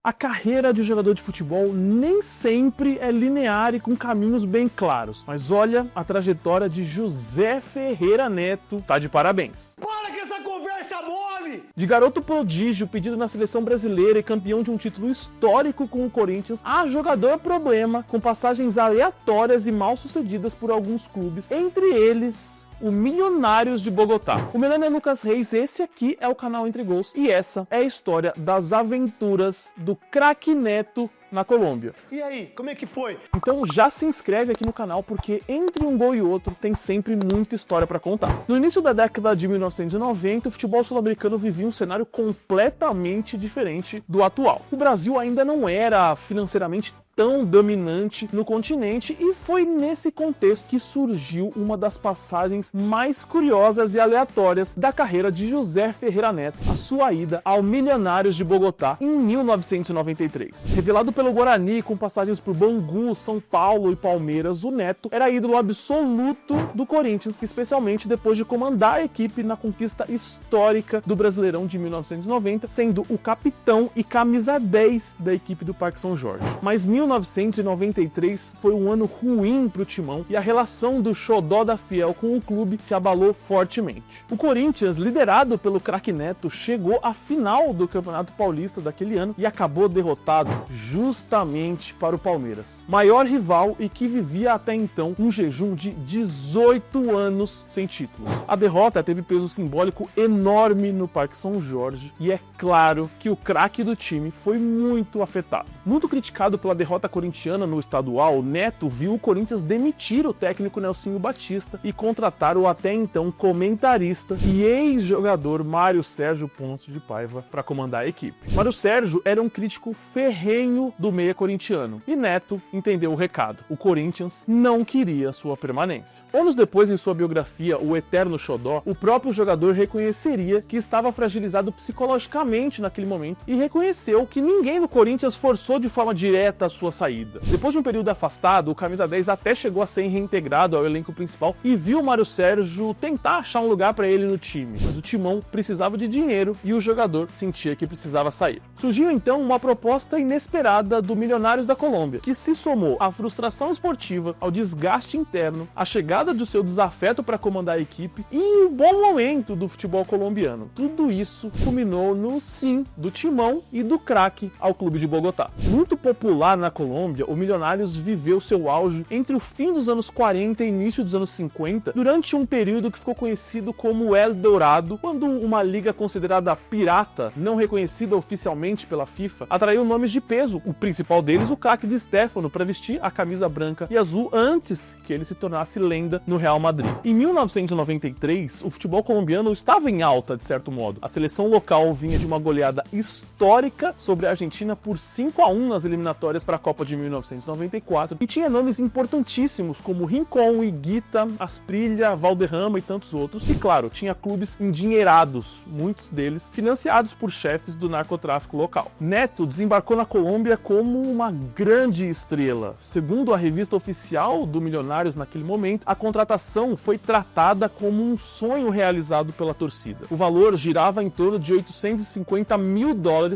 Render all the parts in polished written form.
A carreira de um jogador de futebol nem sempre é linear e com caminhos bem claros. Mas olha, a trajetória de José Ferreira Neto tá de parabéns. Para com essa conversa mole! De garoto prodígio, pedido na seleção brasileira e campeão de um título histórico com o Corinthians, a jogador problema, com passagens aleatórias e mal sucedidas por alguns clubes, entre eles o Milionários de Bogotá. O meu nome é Lucas Reis, esse aqui é o canal Entre Gols e essa é a história das aventuras do craque Neto na Colômbia. E aí, como é que foi? Então já se inscreve aqui no canal porque entre um gol e outro tem sempre muita história para contar. No início da década de 1990, o futebol sul-americano vivia um cenário completamente diferente do atual. O Brasil ainda não era financeiramente tão dominante no continente e foi nesse contexto que surgiu uma das passagens mais curiosas e aleatórias da carreira de José Ferreira Neto, a sua ida ao Milionários de Bogotá em 1993. Revelado pelo Guarani com passagens por Bangu, São Paulo e Palmeiras, o Neto era ídolo absoluto do Corinthians, especialmente depois de comandar a equipe na conquista histórica do Brasileirão de 1990, sendo o capitão e camisa 10 da equipe do Parque São Jorge. Mas 1993 foi um ano ruim para o Timão e a relação do xodó da Fiel com o clube se abalou fortemente. O Corinthians, liderado pelo craque Neto, chegou à final do Campeonato Paulista daquele ano e acabou derrotado justamente para o Palmeiras, maior rival e que vivia até então um jejum de 18 anos sem títulos. A derrota teve peso simbólico enorme no Parque São Jorge e é claro que o craque do time foi muito afetado. Muito criticado pela derrota corintiana no estadual, Neto viu o Corinthians demitir o técnico Nelsinho Batista e contratar o até então comentarista e ex-jogador Mário Sérgio Pontes de Paiva para comandar a equipe. Mário Sérgio era um crítico ferrenho do meia corintiano e Neto entendeu o recado. O Corinthians não queria sua permanência. Anos depois, em sua biografia O Eterno Xodó, o próprio jogador reconheceria que estava fragilizado psicologicamente naquele momento e reconheceu que ninguém no Corinthians forçou de forma direta a sua saída. Depois de um período afastado, o camisa 10 até chegou a ser reintegrado ao elenco principal e viu o Mário Sérgio tentar achar um lugar para ele no time, mas o Timão precisava de dinheiro e o jogador sentia que precisava sair. Surgiu então uma proposta inesperada do Milionários da Colômbia, que se somou à frustração esportiva, ao desgaste interno, à chegada do seu desafeto para comandar a equipe e o bom momento do futebol colombiano. Tudo isso culminou no sim do Timão e do craque ao clube de Bogotá. Muito popular na Colômbia, o Milionários viveu seu auge entre o fim dos anos 40 e início dos anos 50, durante um período que ficou conhecido como El Dorado, quando uma liga considerada pirata, não reconhecida oficialmente pela FIFA, atraiu nomes de peso, o principal deles o craque Di Stéfano, para vestir a camisa branca e azul antes que ele se tornasse lenda no Real Madrid. Em 1993, o futebol colombiano estava em alta, de certo modo. A seleção local vinha de uma goleada histórica sobre a Argentina por 5-1 nas eliminatórias para a Copa de 1994 e tinha nomes importantíssimos como Rincón, Higuita, Asprilla, Valderrama e tantos outros. E claro, tinha clubes endinheirados, muitos deles financiados por chefes do narcotráfico local. Neto desembarcou na Colômbia como uma grande estrela. Segundo a revista oficial do Milionários naquele momento, a contratação foi tratada como um sonho realizado pela torcida. O valor girava em torno de $850 mil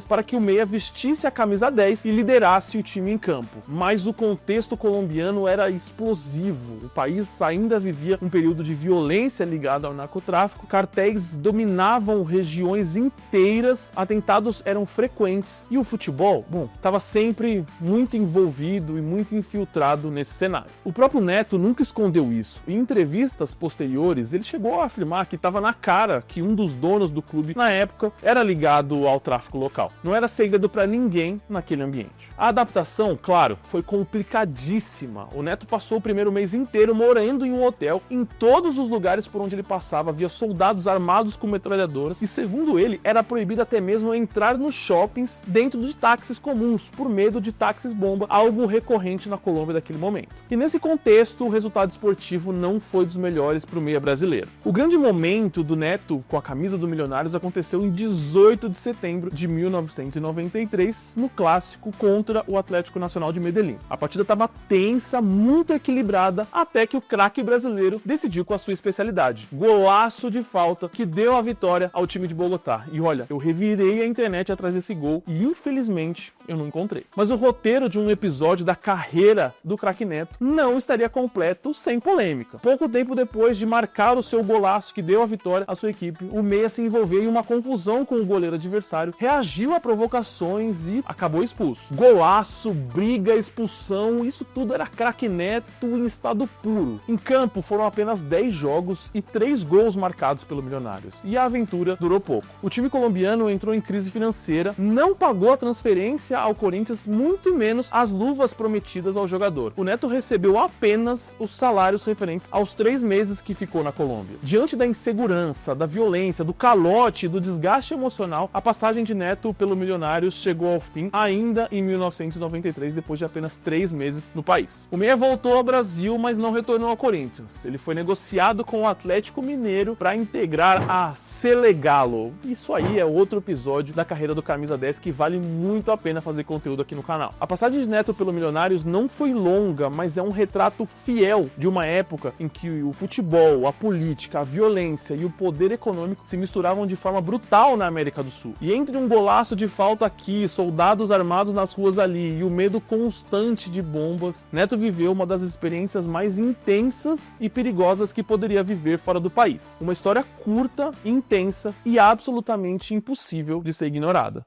para que o meia vestisse a camisa 10 e liderasse o time em campo. Mas o contexto colombiano era explosivo. O país ainda vivia um período de violência ligada ao narcotráfico, cartéis dominavam regiões inteiras, atentados eram frequentes e o futebol, estava sempre muito envolvido e muito infiltrado nesse cenário. O próprio Neto nunca escondeu isso. Em entrevistas posteriores, ele chegou a afirmar que estava na cara que um dos donos do clube, na época, era ligado ao tráfico local. Não era segredo para ninguém naquele ambiente. A adaptação, claro, foi complicadíssima. O Neto passou o primeiro mês inteiro morando em um hotel. Em todos os lugares por onde ele passava havia soldados armados com metralhadoras e, segundo ele, era proibido até mesmo entrar nos shoppings dentro de táxis comuns, por medo de táxis bomba, algo recorrente na Colômbia daquele momento. E nesse contexto, o resultado esportivo não foi dos melhores para o meia brasileiro. O grande momento do Neto com a camisa do Milionários aconteceu em 18 de setembro de 1993, no clássico contra o Atlético Atlético Nacional de Medellín. A partida estava tensa, muito equilibrada, até que o craque brasileiro decidiu com a sua especialidade. Golaço de falta que deu a vitória ao time de Bogotá. E olha, eu revirei a internet atrás desse gol e infelizmente eu não encontrei. Mas o roteiro de um episódio da carreira do craque Neto não estaria completo sem polêmica. Pouco tempo depois de marcar o seu golaço que deu a vitória à sua equipe, o meia se envolveu em uma confusão com o goleiro adversário, reagiu a provocações e acabou expulso. Golaço, briga, expulsão, isso tudo era craque Neto em estado puro. Em campo foram apenas 10 jogos e 3 gols marcados pelo Milionários. E a aventura durou pouco. O time colombiano entrou em crise financeira, não pagou a transferência ao Corinthians, muito menos as luvas prometidas ao jogador. O Neto recebeu apenas os salários referentes aos 3 meses que ficou na Colômbia. Diante da insegurança, da violência, do calote e do desgaste emocional, a passagem de Neto pelo Milionários chegou ao fim ainda em 1993, depois de apenas 3 meses no país. O meia voltou ao Brasil, mas não retornou ao Corinthians. Ele foi negociado com o Atlético Mineiro para integrar a Selegalo. Isso aí é outro episódio da carreira do Camisa 10 que vale muito a pena fazer conteúdo aqui no canal. A passagem de Neto pelo Milionários não foi longa, mas é um retrato fiel de uma época em que o futebol, a política, a violência e o poder econômico se misturavam de forma brutal na América do Sul. E entre um golaço de falta aqui, soldados armados nas ruas ali e o medo constante de bombas, Neto viveu uma das experiências mais intensas e perigosas que poderia viver fora do país. Uma história curta, intensa e absolutamente impossível de ser ignorada.